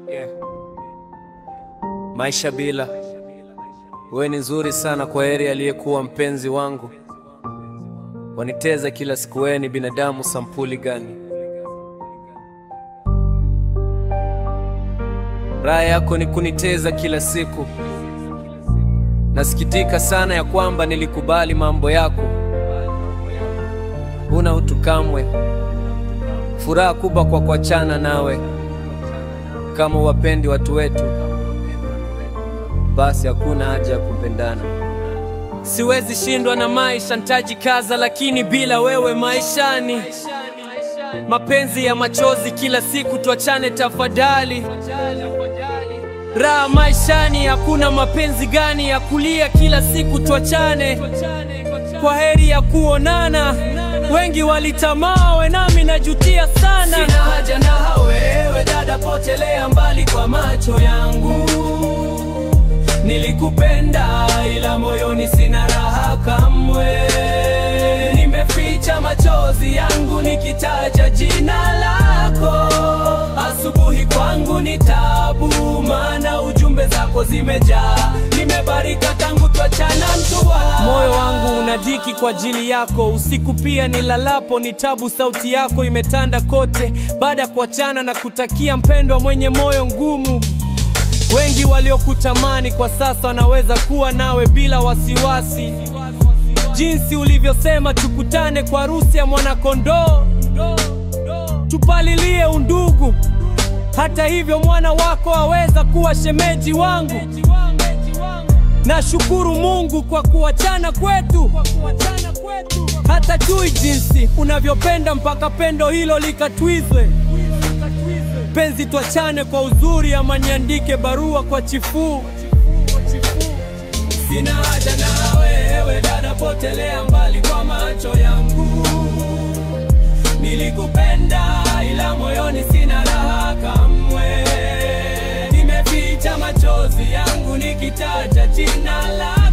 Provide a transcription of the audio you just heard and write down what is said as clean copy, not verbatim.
Yeah. Maisha bila wewe ni nzuri sana, kwa heri aliyekuwa mpenzi wangu. Waniteza kila siku, wewe ni binadamu sampuli gani? Raha yako ni kuniteza kila siku. Nasikitika sana ya kwamba nilikubali mambo yako. Una utu kamwe, furaha kubwa kwa kuachana nawe. Kama wapendi watu wetu, basi hakuna haja ya kupendana. Siwezi shindwa na maisha, nitajikaza, lakini bila wewe maishani. Mapenzi ya machozi kila siku, tuachane tafadhali. Raha maishani, hakuna mapenzi gani ya kulia kila siku, tuachane. Kwa heri ya kuonana, wengi walitamaa, we nami najutia sana. Sina haja na wewe dada, potelea mbali kwa macho yangu. Nilikupenda ila moyoni sina raha kamwe. Nimeficha machozi yangu nikitaja jina lako. Asubuhi kwangu ni tabu, maana ujumbe zako zimejaa. Nimebarika tangu tuachana mtua. Moyo wangu unadiki kwa ajili yako. Usiku pia nilalapo ni tabu, sauti yako imetanda kote. Baada kuachana na kutakia mpendwa mwenye moyo ngumu. Wengi waliokutamani kwa sasa wanaweza kuwa nawe bila wasiwasi. Jinsi ulivyosema tukutane kwa harusi ya mwanakondoo, tupalilie undugu. Hata hivyo mwana wako aweza kuwa shemeji wangu. Nashukuru Mungu kwa kuachana kwetu. Hata jui jinsi unavyopenda mpaka pendo hilo likatwizwe. Penzi tuachane kwa uzuri, ama niandike barua kwa chifu. Sina haja na wewe dada, potelea mbali kwa macho yangu. Nilikupenda ila moyoni sina raha kamwe. Nimeficha machozi yangu nikitaja jina lako.